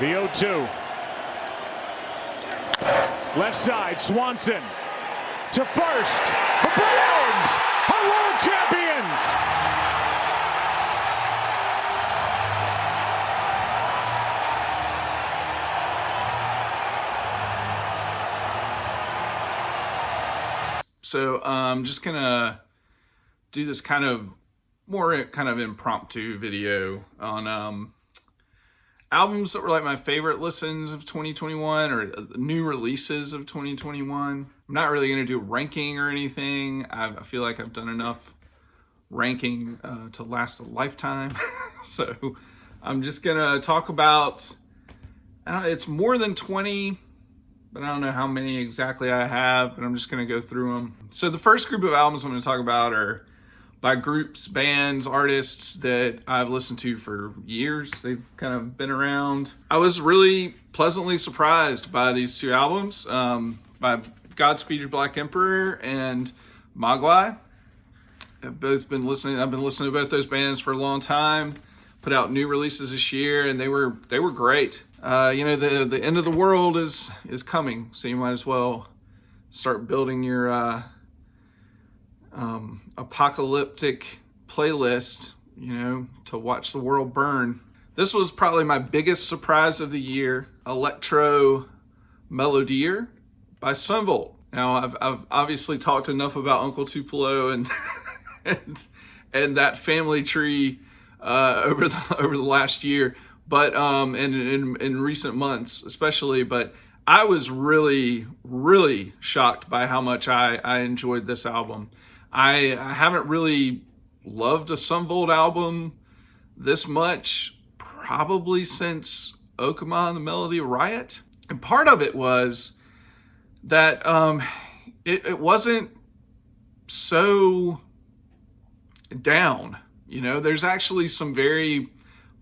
The 0-2. Left side, Swanson to first. The Browns are world champions. So I'm just gonna do this kind of impromptu video on albums that were like my favorite listens of 2021 or new releases of 2021. I'm not really gonna do a ranking or anything. I feel like I've done enough ranking to last a lifetime. So I'm just gonna talk about, it's more than 20, but I don't know how many exactly I have, but I'm just gonna go through them. So the first group of albums I'm gonna talk about are by groups, bands, artists that I've listened to for years. They've kind of been around. I was really pleasantly surprised by these two albums, by Godspeed Your Black Emperor and Mogwai. I've been listening to both those bands for a long time. Put out new releases this year, and they were great. The end of the world is coming, so you might as well start building your apocalyptic playlist, to watch the world burn. This was probably my biggest surprise of the year, Electro Melodier by Sunvolt. Now, I've obviously talked enough about Uncle Tupelo and that family tree over the last year, but in recent months especially. But I was really, really shocked by how much I enjoyed this album. I haven't really loved a Sunvolt album this much probably since Okama and the Melody Riot. And part of it was that it wasn't so down. There's actually some very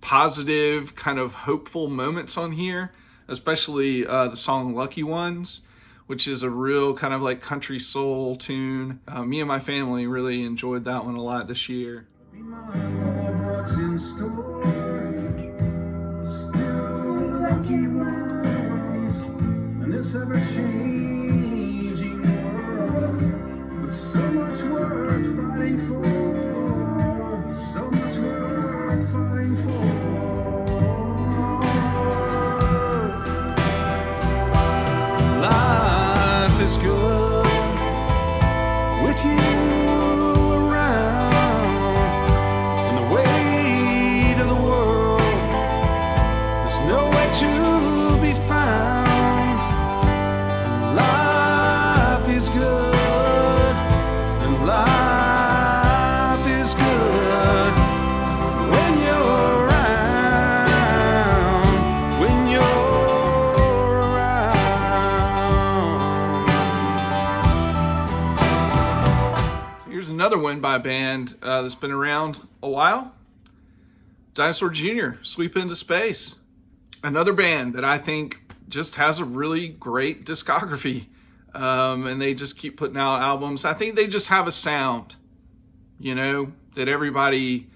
positive, kind of hopeful moments on here, especially the song Lucky Ones, which is a real kind of like country soul tune. Me and my family really enjoyed that one a lot this year. Is good with you around, and the weight of the world, there's nowhere to be found. And life is good, and life is good when you're around, when you're around. Here's another one by a band that's been around a while. Dinosaur Jr., Sweep Into Space. Another band that I think just has a really great discography. And they just keep putting out albums. I think they just have a sound, that everybody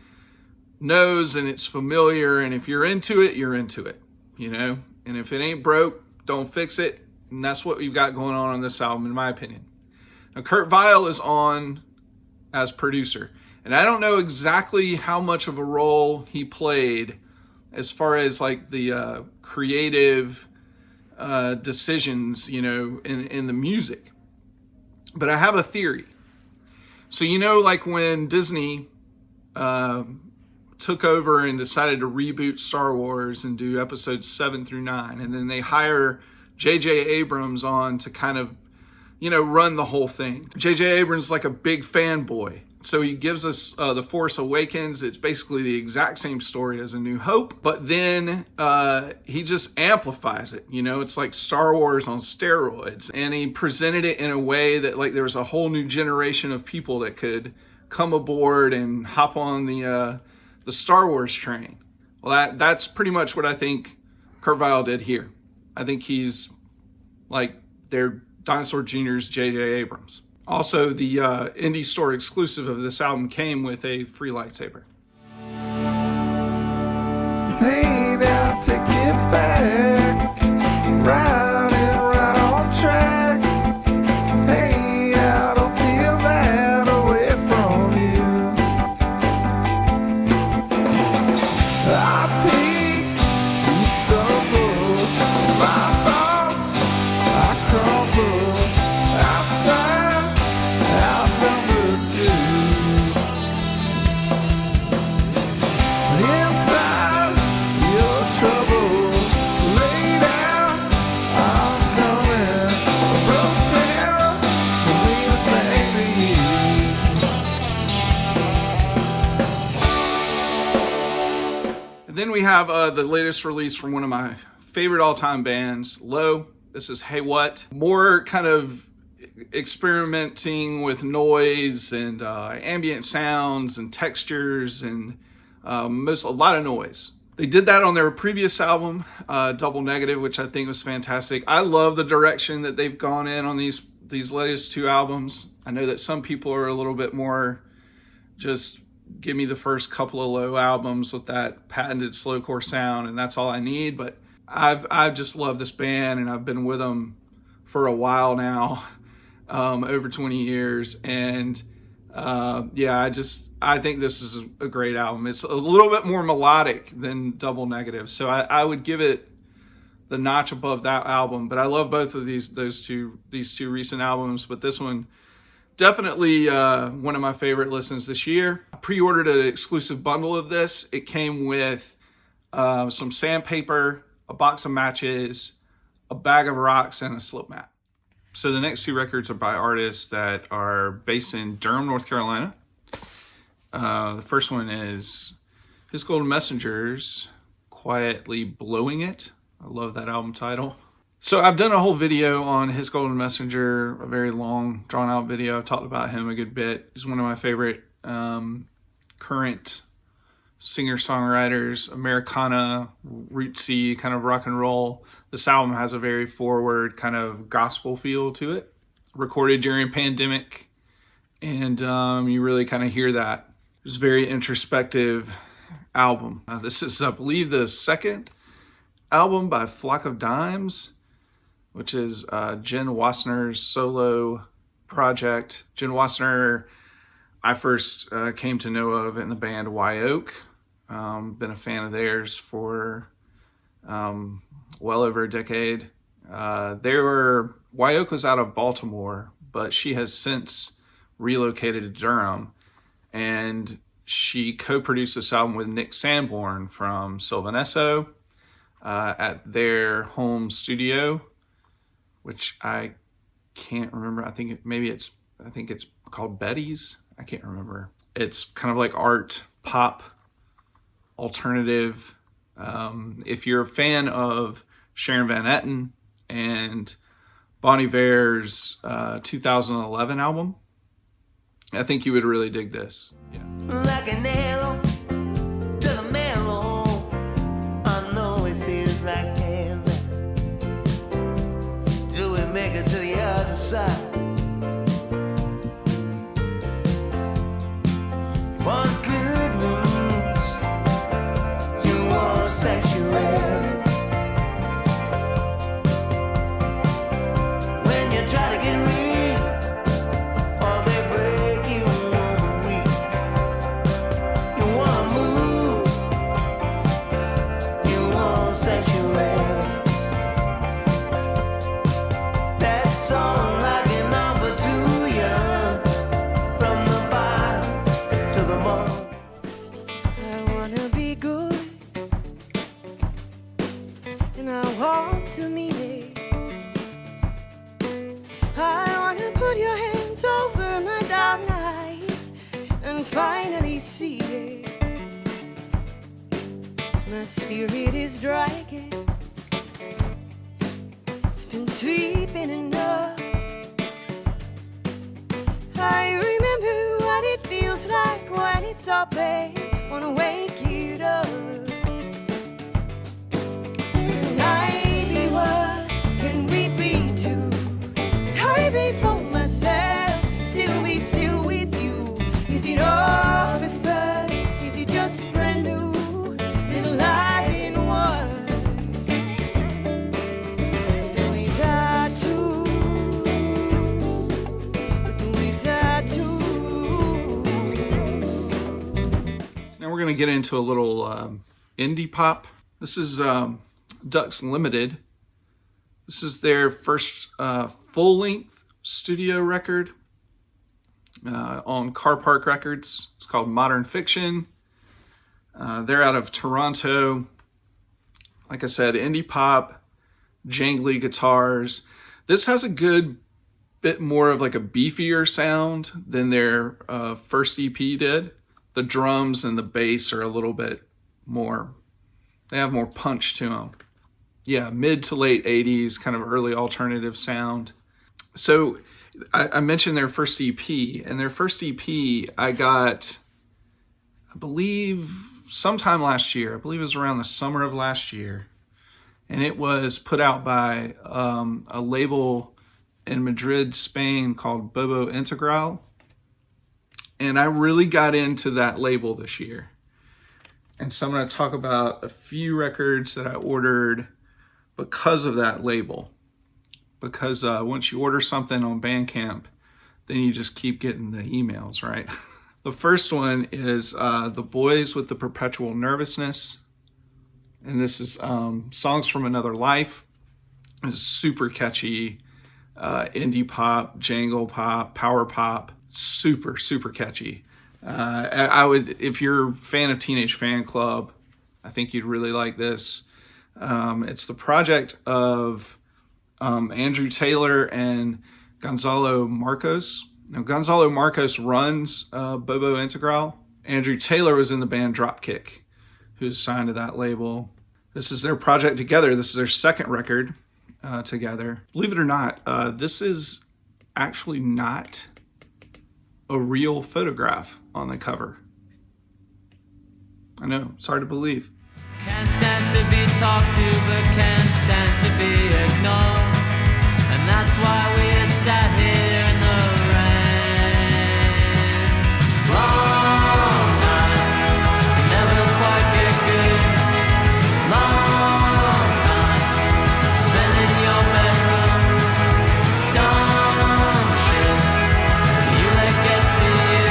knows and it's familiar. And if you're into it, you're into it, And if it ain't broke, don't fix it. And that's what we've got going on this album, in my opinion. Now, Kurt Vile is on as producer, and I don't know exactly how much of a role he played as far as like the creative decisions, in the music. But I have a theory. So, like when Disney took over and decided to reboot Star Wars and do episodes 7 through 9, and then they hire J.J. Abrams on to kind of run the whole thing. J.J. Abrams is like a big fanboy. So he gives us The Force Awakens. It's basically the exact same story as A New Hope, but then he just amplifies it. It's like Star Wars on steroids. And he presented it in a way that like there was a whole new generation of people that could come aboard and hop on the Star Wars train. Well, that's pretty much what I think Kurt Vile did here. I think he's like their Dinosaur Jr.'s J.J. Abrams. Also, the indie store exclusive of this album came with a free lightsaber. Hey now, take it back. then we have the latest release from one of my favorite all-time bands, Low. This is Hey What. More kind of experimenting with noise and ambient sounds and textures and a lot of noise. They did that on their previous album, Double Negative, which I think was fantastic. I love the direction that they've gone in on these latest two albums. I know that some people are a little bit more just give me the first couple of Low albums with that patented slowcore sound and that's all I need, but I've just loved this band and I've been with them for a while now, over 20 years, and I think this is a great album. It's a little bit more melodic than Double Negative, so I would give it the notch above that album. But I love both of these two recent albums, but this one definitely one of my favorite listens this year. I pre-ordered an exclusive bundle of this. It came with some sandpaper, a box of matches, a bag of rocks, and a slip mat. So the next two records are by artists that are based in Durham, North Carolina. The first one is His Golden Messengers, Quietly Blowing It. I love that album title. So I've done a whole video on His Golden Messenger, a very long, drawn-out video. I've talked about him a good bit. He's one of my favorite current singer-songwriters, Americana, rootsy, kind of rock and roll. This album has a very forward kind of gospel feel to it. Recorded during pandemic, and you really kind of hear that. It's a very introspective album. This is, I believe, the second album by Flock of Dimes, which is Jen Wassner's solo project. Jen Wassner, I first came to know of in the band Wyoke. Been a fan of theirs for well over a decade. Wyoke was out of Baltimore, but she has since relocated to Durham, and she co-produced this album with Nick Sanborn from Sylvanesso at their home studio, which I can't remember. I think it's called Betty's. I can't remember. It's kind of like art, pop, alternative. If you're a fan of Sharon Van Etten and Bon Iver's 2011 album, I think you would really dig this. Yeah. Like an arrow to the marrow, I know it feels like heaven. Do we make it to the other side? One good news, you want sanctuary. When you try to get real, or they break you weak. You wanna move, you want sanctuary. That song like an offer to you, from the bottom to the bottom. I wanna be good, and I want to mean it. I wanna put your hands over my dark nights and finally see it. My spirit is dragging, it's been sweeping enough. I remember what it feels like when it's all bad. Wanna wake it up. Can I be what can we be too? Can I be for myself? Still be still with you. Is it all for fun? Is it just brand new? Little life in one. Do we tattoo? Do we tattoo? Now we're going to get into a little indie pop. This is Ducks Limited. This is their first full-length studio record on Car Park Records. It's called Modern Fiction. They're out of Toronto. Like I said, indie pop, jangly guitars. This has a good bit more of like a beefier sound than their first EP did. The drums and the bass are a little bit more They have more punch to them. Yeah, mid to late 80s, kind of early alternative sound. So I mentioned their first EP, and their first EP I got, I believe, sometime last year. I believe it was around the summer of last year. And it was put out by a label in Madrid, Spain called Bout Integral. And I really got into that label this year. And so I'm going to talk about a few records that I ordered because of that label. Because once you order something on Bandcamp, then you just keep getting the emails, right? The first one is The Boys with the Perpetual Nervousness. And this is Songs from Another Life. It's super catchy, indie pop, jangle pop, power pop. Super, super catchy. I would, if you're a fan of Teenage Fan Club, I think you'd really like this. It's the project of Andrew Taylor and Gonzalo Marcos. Now, Gonzalo Marcos runs Bout Integral. Andrew Taylor was in the band Dropkick, who's signed to that label. This is their project together. This is their second record together. Believe it or not, this is actually not a real photograph on the cover. I know, it's hard to believe. Can't stand to be talked to, but can't stand to be ignored. And that's why we are sat here in the rain. Long nights, never quite get good. Long time, spent in your bedroom. Dumb shit, you let get to you.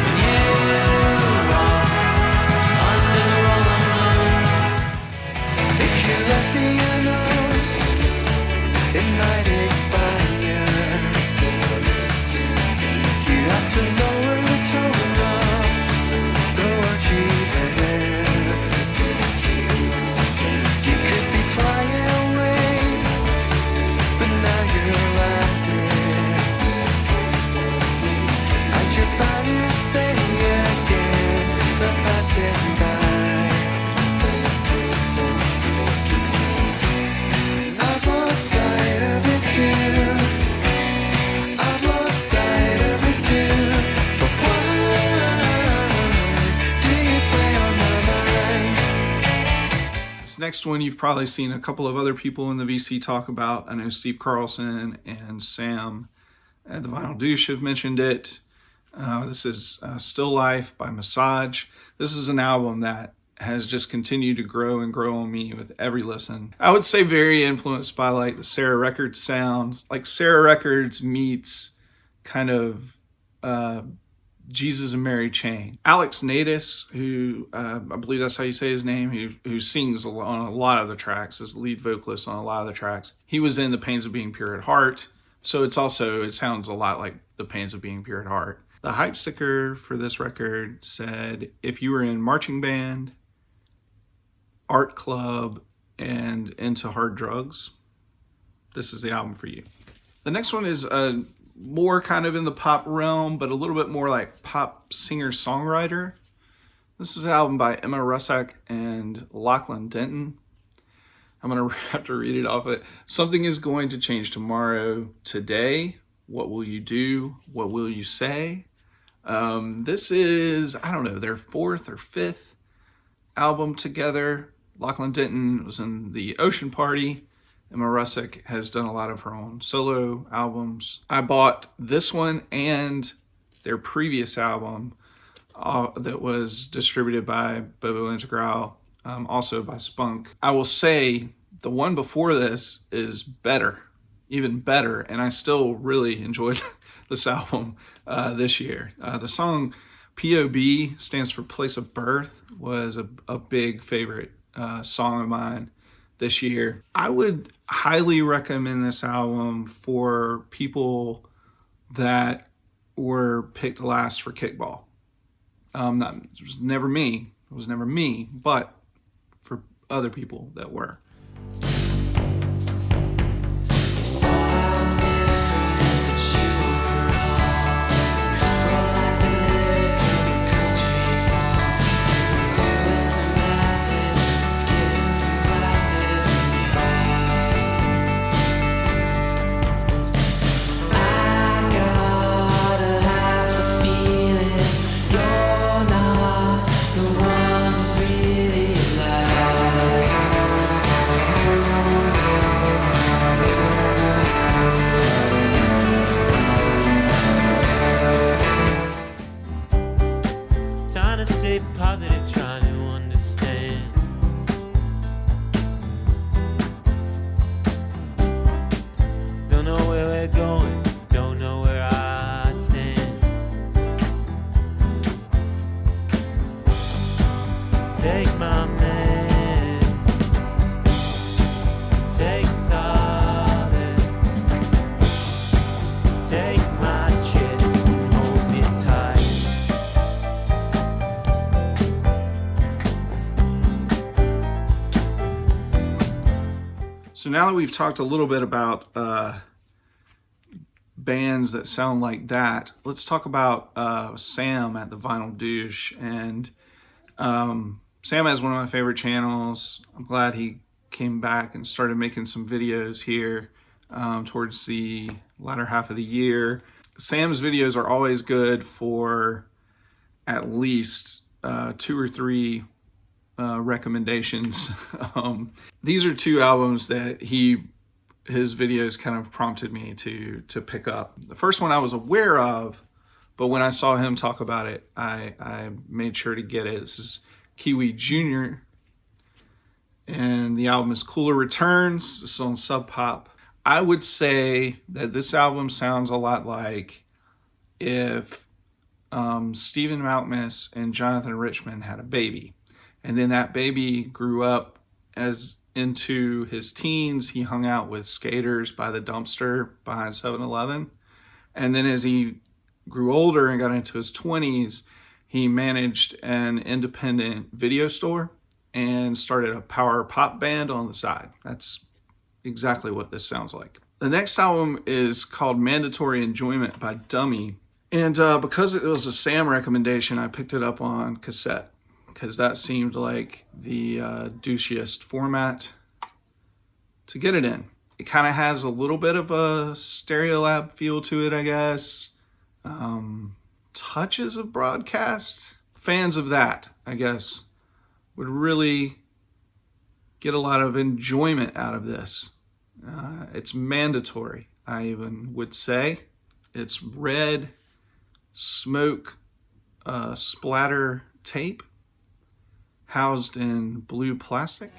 When you walk under the rolling moon. If you left me alone, it might expire. You have to lower the tone of the words you have. You could be flying away, but now you're landed. And you're bound to say again, but passing by. I've lost sight of it too. I've lost sight of it too. But why do you play on my mind? This next one you've probably seen a couple of other people in the VC talk about. I know Steve Carlson and Sam at the Vinyl Douche have mentioned it. This is Still Life by Massage. This is an album that has just continued to grow and grow on me with every listen. I would say very influenced by like the Sarah Records sound. Like Sarah Records meets kind of Jesus and Mary Chain. Alex Nadis, who I believe that's how you say his name, who sings on a lot of the tracks, is the lead vocalist on a lot of the tracks. He was in The Pains of Being Pure at Heart, so it sounds a lot like The Pains of Being Pure at Heart. The hype sticker for this record said, if you were in marching band, art club, and into hard drugs, this is the album for you. The next one is more kind of in the pop realm, but a little bit more like pop singer-songwriter. This is an album by Emma Russack and Lachlan Denton. I'm going to have to read it off it. Something is going to change tomorrow. Today, what will you do? What will you say? This is, I don't know, their fourth or fifth album together. Lachlan Denton was in the Ocean Party. Emma Russack has done a lot of her own solo albums. I bought this one and their previous album that was distributed by Bout Integral, also by Spunk. I will say the one before this is better, even better, and I still really enjoyed this album this year. The song POB stands for Place of Birth was a big favorite song of mine this year. I would highly recommend this album for people that were picked last for kickball. It was never me, but for other people that were. So now that we've talked a little bit about bands that sound like that, let's talk about Sam at the Vinyl Douche. And Sam has one of my favorite channels. I'm glad he came back and started making some videos here towards the latter half of the year. Sam's videos are always good for at least 2 or 3 recommendations. These are 2 albums that his videos kind of prompted me to pick up. The first one I was aware of, but when I saw him talk about it, I made sure to get it. This is Kiwi Jr. and the album is Cooler Returns. This is on Sub Pop. I would say that this album sounds a lot like if Stephen Malkmus and Jonathan Richman had a baby, and then that baby grew up as into his teens. He hung out with skaters by the dumpster behind 7-Eleven. And then as he grew older and got into his 20s, he managed an independent video store and started a power pop band on the side. That's exactly what this sounds like. The next album is called Mandatory Enjoyment by Dummy. And because it was a Sam recommendation, I picked it up on cassette, because that seemed like the douchiest format to get it in. It kind of has a little bit of a Stereolab feel to it, I guess. Touches of broadcast. Fans of that, I guess, would really get a lot of enjoyment out of this. It's mandatory, I even would say. It's red smoke splatter tape housed in blue plastic.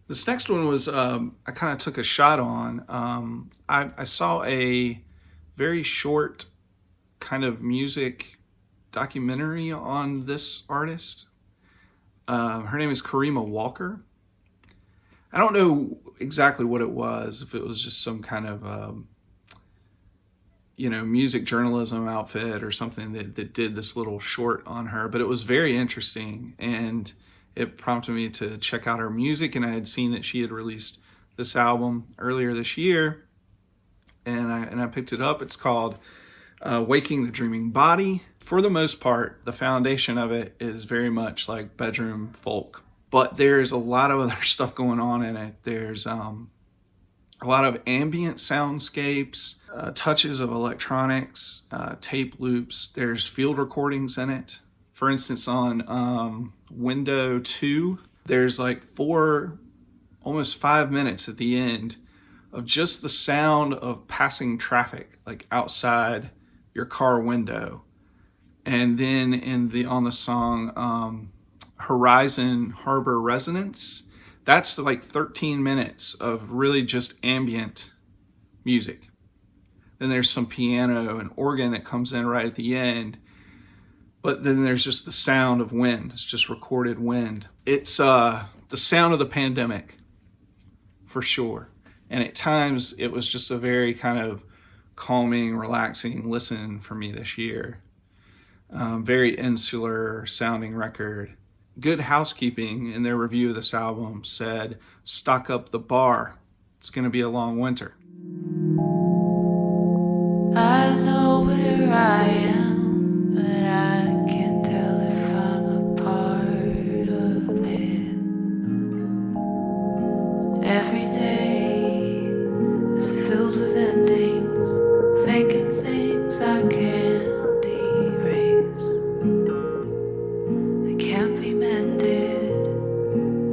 This next one was, I kind of took a shot on. I saw a very short kind of music documentary on this artist. Her name is Karima Walker. I don't know exactly what it was, if it was just some kind of, music journalism outfit or something that did this little short on her, but it was very interesting, and it prompted me to check out her music. And I had seen that she had released this album earlier this year, and I picked it up. It's called Waking the Dreaming Body. For the most part, the foundation of it is very much like bedroom folk, but there's a lot of other stuff going on in it. There's a lot of ambient soundscapes, touches of electronics, tape loops. There's field recordings in it. For instance, on window 2, there's like 4, almost 5 minutes at the end of just the sound of passing traffic, like outside your car window. And then on the song Horizon Harbor Resonance, that's like 13 minutes of really just ambient music. Then there's some piano and organ that comes in right at the end. But then there's just the sound of wind. It's just recorded wind. It's the sound of the pandemic, for sure. And at times, it was just a very kind of calming, relaxing listen for me this year. Very insular sounding record. Good Housekeeping, in their review of this album, said, "Stock up the bar. It's going to be a long winter." I know where I am, but I can't tell if I'm a part of it. Every day is filled with endings, thinking things I can't erase. They can't be mended,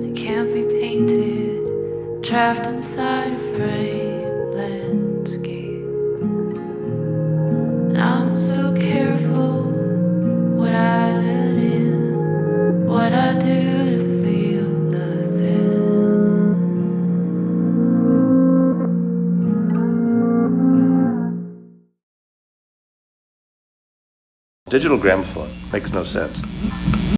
they can't be painted, trapped inside a frame landscape. I'm so careful what I let Digital gramophone makes no sense.